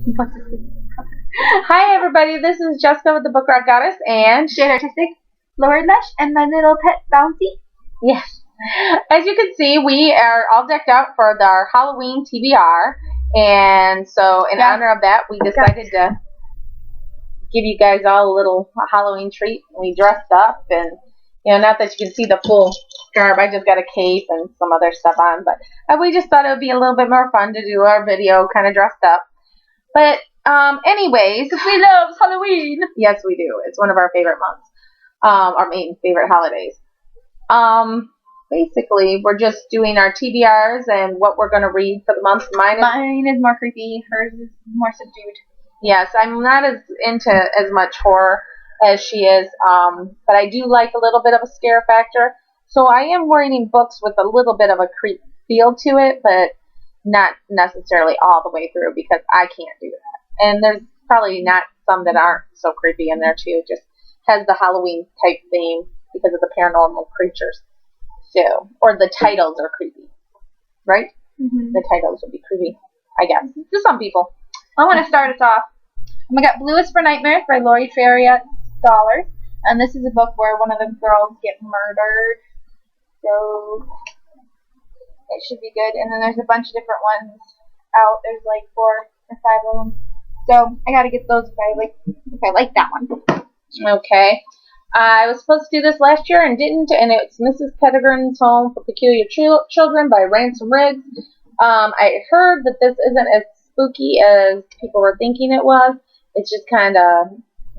Hi everybody, this is Jessica with the Book Rock Goddess and Shade Artistic, Lord Lush, and my little pet Bouncy. yes, as you can see, we are all decked out for our Halloween TBR, and so in honor of that, we decided to give you guys all a little Halloween treat. We dressed up, and not that you can see the full garb. I just got a cape and some other stuff on, but we just thought it would be a little bit more fun to do our video kind of dressed up. But anyways, we love Halloween. Yes, we do. It's one of our favorite months. Our main favorite holidays. Basically, we're just doing our TBRs and what we're going to read for the month. Mine is more creepy. Hers is more subdued. Yes, I'm not as into as much horror as she is, but I do like a little bit of a scare factor. So I am reading books with a little bit of a creep feel to it, but not necessarily all the way through because I can't do that. And there's probably not some that aren't so creepy in there too. Just has the Halloween type theme because of the paranormal creatures. So, or the titles are creepy, right? Mm-hmm. The titles would be creepy, I guess, to some people. I want to start us off. We got Bluest for Nightmares by Lori Ferriat Dollars, and this is a book where one of the girls get murdered. So it should be good. And then there's a bunch of different ones out. There's like 4 or 5 of them. So I gotta get those if I like that one. Okay. I was supposed to do this last year and didn't, and it's Mrs. Pettigrews' Home for Peculiar Children by Ransom Riggs. I heard that this isn't as spooky as people were thinking it was. It's just kind of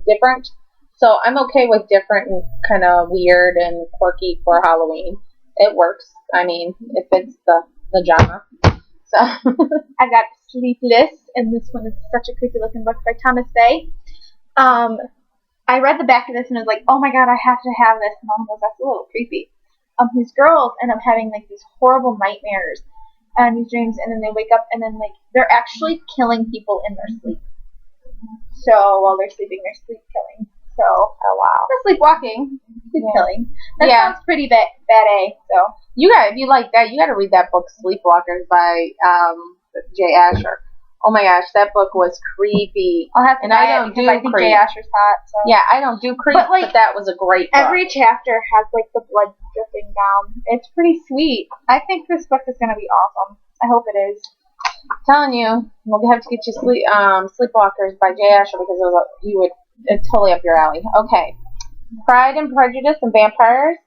different. So I'm okay with different and kind of weird and quirky for Halloween. It works. I mean, it fits the genre. So I got Sleepless, and this one is such a creepy looking book by Thomas Fay. I read the back of this and was like, oh my god, I have to have this. And Mom goes, that's a little creepy. These girls end up having like these horrible nightmares and these dreams, and then they wake up and then like they're actually killing people in their sleep. So while they're sleeping, they're sleep killing. So oh wow, they're sleepwalking, sleep killing. That sounds pretty bad. So if you like that, you got to read that book, Sleepwalkers by Jay Asher. Oh my gosh, that book was creepy. I'll have to buy it because I think Jay Asher's hot. So. Yeah, I don't do creep, but that was a great book. Every chapter has like the blood dripping down. It's pretty sweet. I think this book is going to be awesome. I hope it is. I'm telling you, we'll have to get you Sleepwalkers by Jay Asher because it's totally up your alley. Okay, Pride and Prejudice and Vampires.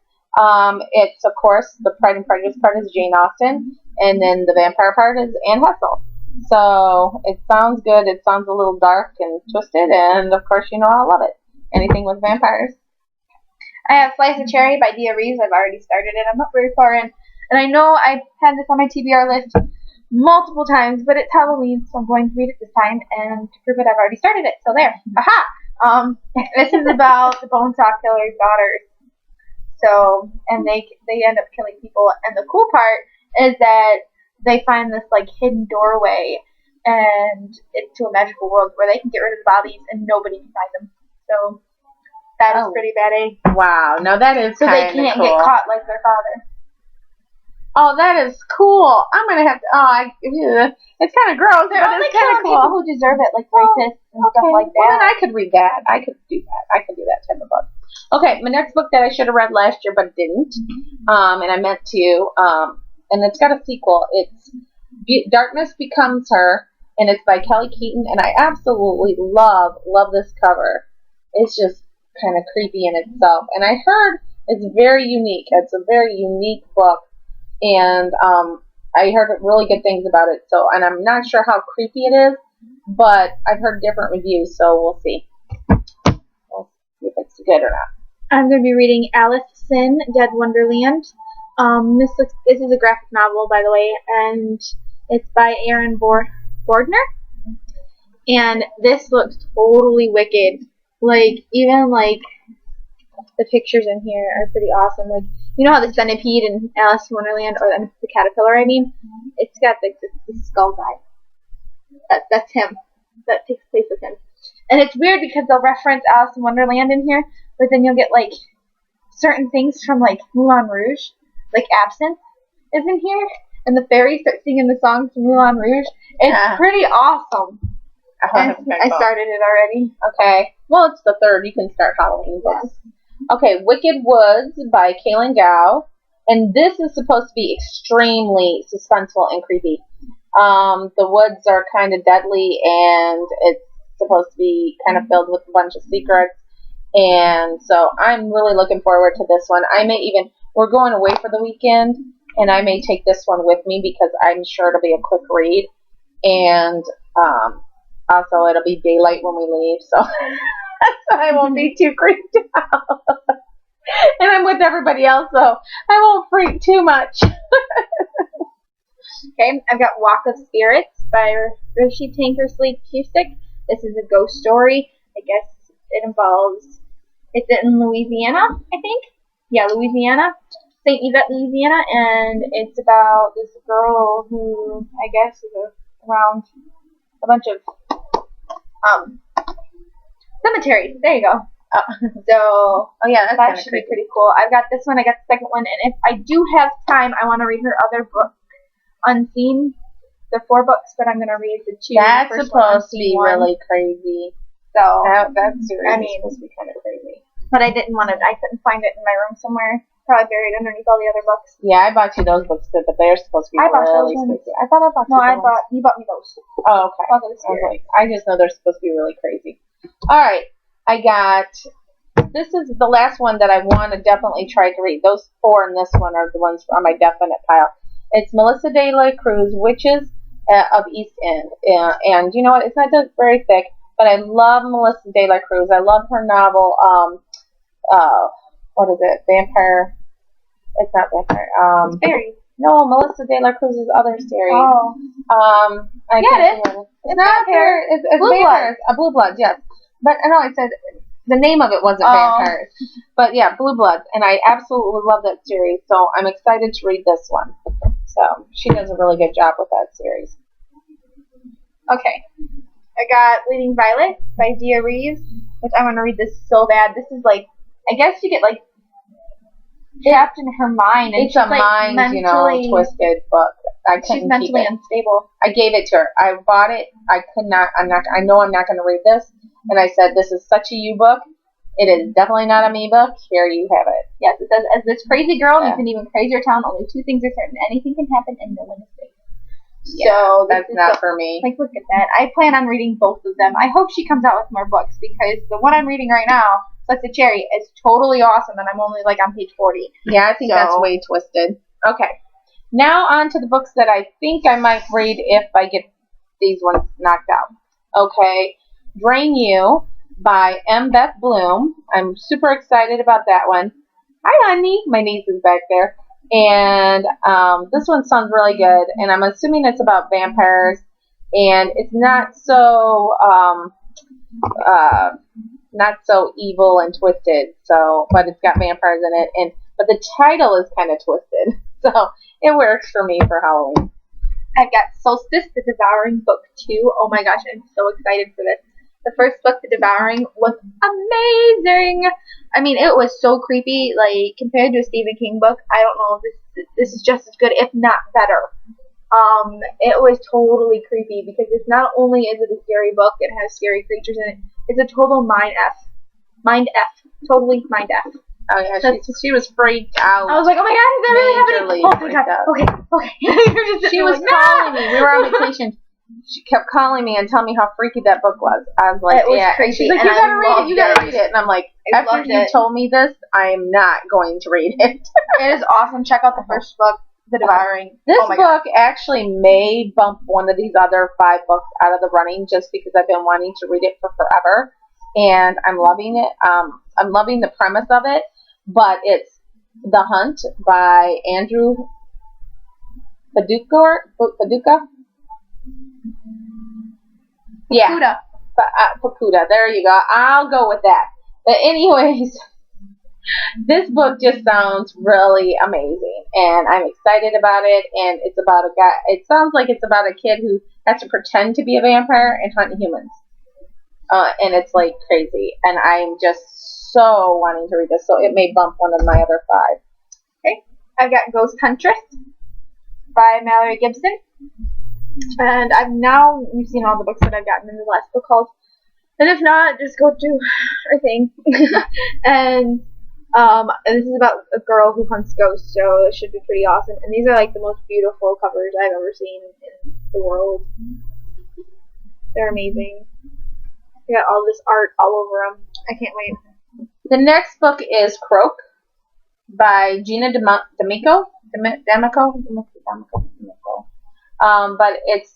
It's of course the Pride and Prejudice part is Jane Austen, and then the vampire part is Anne Hessel. So it sounds good. It sounds a little dark and twisted, and of course, I love it. Anything with vampires. I have Slice of Cherry by Dia Reeves. I've already started it. I'm not very far in, and I know I've had this on my TBR list multiple times, but it's Halloween, so I'm going to read it this time, and to prove it, I've already started it. So there, aha! This is about the Bonesaw Killer's daughters. So, and they end up killing people, and the cool part is that they find this like hidden doorway and into a magical world where they can get rid of the bodies and nobody can find them. So that is pretty bad, eh? Wow, no, that is so they can't cool. get caught like their father. Oh, that is cool. I'm gonna have to. It's kind of gross, but it's kind of cool. People who deserve it, like rapists and stuff like that. Well, then I could read that. I could do that. I could do that type of book. Okay, my next book that I should have read last year but didn't, and I meant to, and it's got a sequel. It's Darkness Becomes Her, and it's by Kelly Keaton, and I absolutely love this cover. It's just kind of creepy in itself, and I heard it's very unique. It's a very unique book, and I heard really good things about it. So, and I'm not sure how creepy it is, but I've heard different reviews, so we'll see. We'll see if it's good or not. I'm going to be reading Alice Sin, Dead Wonderland. This is a graphic novel, by the way, and it's by Aaron Bordner. And this looks totally wicked. Like, even like the pictures in here are pretty awesome. Like, you know how the centipede in Alice in Wonderland, or the caterpillar, it's got the skull guy. That's him. That takes place with him. And it's weird because they'll reference Alice in Wonderland in here, but then you'll get like certain things from like Moulin Rouge, like Absinthe is in here, and the fairies start singing the songs from Moulin Rouge. It's pretty awesome. I started it already. Okay. Well, it's the 3rd. You can start Halloween books. Okay, Wicked Woods by Kaylin Gao. And this is supposed to be extremely suspenseful and creepy. The woods are kind of deadly, and it's supposed to be kind of filled with a bunch of secrets. And so I'm really looking forward to this one. We're going away for the weekend, and I may take this one with me because I'm sure it'll be a quick read. And also it'll be daylight when we leave, so, so I won't be too creeped out. And I'm with everybody else, so I won't freak too much. Okay, I've got Walk of Spirits by Rishi Tankersley Cusick. This is a ghost story. I guess it's in Louisiana, I think. Yeah, Louisiana. St. Yvette, Louisiana, and it's about this girl who, I guess, is around a bunch of cemeteries. There you go. That should be pretty cool. I've got this one. I got the second one, and if I do have time, I want to read her other book, Unseen. The 4 books, but I'm going to read the 2. That's supposed to be really crazy. So that series is supposed to be kind of crazy. But I couldn't find it in my room somewhere. Probably buried underneath all the other books. Yeah, I bought you those books too, but they're supposed to be really spooky. I thought I bought you bought me those. Oh, okay. I just know they're supposed to be really crazy. Alright, this is the last one that I want to definitely try to read. Those 4 and this one are the ones on my definite pile. It's Melissa De La Cruz, Witches of East End. And you know what? It's not just very thick, but I love Melissa De La Cruz. I love her novel, what is it? Vampire. It's not Vampire. Fairies. No, Melissa De La Cruz's other series. Oh. I get it. It's not Vampire. It's Blue Vampires. Blue Bloods, yes. But I know I said the name of it wasn't Vampires. But yeah, Blue Bloods. And I absolutely love that series, so I'm excited to read this one. So she does a really good job with that series. Okay. I got Bleeding Violet by Dia Reeves, which I want to read this so bad. This is like, I guess you get like trapped in her mind. And it's a mind, twisted book. She's mentally unstable. I gave it to her. I bought it. I know I'm not going to read this. And I said, this is such a you book. It is definitely not a me book. Here you have it. Yes, it says, as this crazy girl needs an even crazier town, only 2 things are certain. Anything can happen and no one is safe. Yeah, so that's not for me. Like, look at that. I plan on reading both of them. I hope she comes out with more books, because the one I'm reading right now, Such a Cherry, is totally awesome, and I'm only like on page 40. Yeah, I think that's way twisted. Okay. Now on to the books that I think I might read if I get these ones knocked out. Okay. Drain You by M. Beth Bloom. I'm super excited about that one. Hi, honey. My niece is back there. And this one sounds really good, and I'm assuming it's about vampires, and it's not so evil and twisted. But it's got vampires in it, but the title is kind of twisted, so it works for me for Halloween. I've got Solstice, the Devouring Book 2. Oh my gosh, I'm so excited for this. The first book, The Devouring, was amazing. I mean, it was so creepy. Like, compared to a Stephen King book, I don't know if this is just as good, if not better. It was totally creepy because it's not only is it a scary book, it has scary creatures in it. It's a total mind F. Totally mind F. Oh yeah, she was freaked out. I was like, oh my god, is that really happening? Oh my god. Okay. She was calling me. We were on vacation. She kept calling me and telling me how freaky that book was. I was like, it was crazy. She's like, you gotta read it. And I'm like, after you told me this, I am not going to read it. It is awesome. Check out the first book, The Devouring. This book actually may bump one of these other 5 books out of the running just because I've been wanting to read it for forever. And I'm loving it. I'm loving the premise of it. But it's The Hunt by Andrew Paducah. Yeah. Pakuda. There you go. I'll go with that. But anyways, this book just sounds really amazing, and I'm excited about it. And it's about a guy. It sounds like it's about a kid who has to pretend to be a vampire and hunt humans. And it's like crazy. And I'm just so wanting to read this, so it may bump one of my other 5. Okay. I've got Ghost Huntress by Mallory Gibson. And you've seen all the books that I've gotten in the last book haul. And if not, just go to our thing. And this is about a girl who hunts ghosts, so it should be pretty awesome. And these are like the most beautiful covers I've ever seen in the world. They're amazing. They got all this art all over them. I can't wait. The next book is Croak by Gina D'Amico. But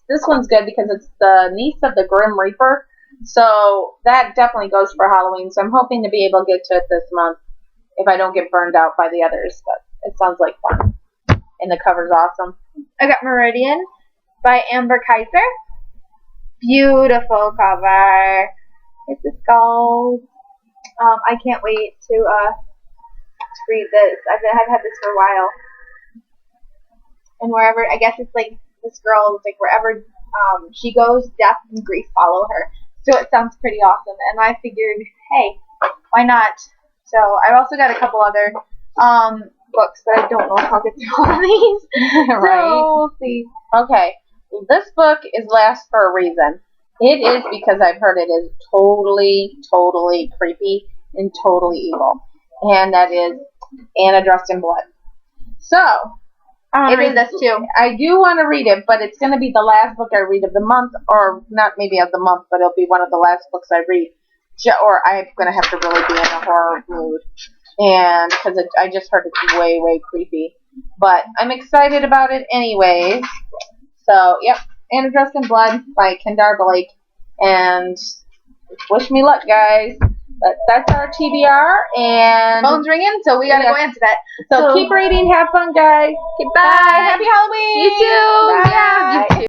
this one's good because it's the niece of the Grim Reaper. So that definitely goes for Halloween. So I'm hoping to be able to get to it this month if I don't get burned out by the others. But it sounds like fun. And the cover's awesome. I got Meridian by Amber Kaiser. Beautiful cover. It's a skull. I can't wait to read this. I've had this for a while. And wherever, I guess it's like this girl, like wherever she goes, death and grief follow her. So it sounds pretty awesome. And I figured, hey, why not? So I've also got a couple other books, but I don't know if I'll get through all of these. Right. So we'll see. Okay. This book is last for a reason. It is because I've heard it is totally, totally creepy and totally evil. And that is Anna Dressed in Blood. So, I want to read this too. I do want to read it, but it's going to be the last book I read of the month, or not maybe of the month, but it'll be one of the last books I read. Or I'm going to have to really be in a horror mood. And because I just heard it's way, way creepy. But I'm excited about it anyways. So, yep. Anna Dressed in Blood by Kendare Blake. And wish me luck, guys. But that's our TBR. And Phone's ringing, so we got to go answer that. So keep reading. Have fun, guys. Bye. Happy Halloween. You too. Bye. Yeah, you too.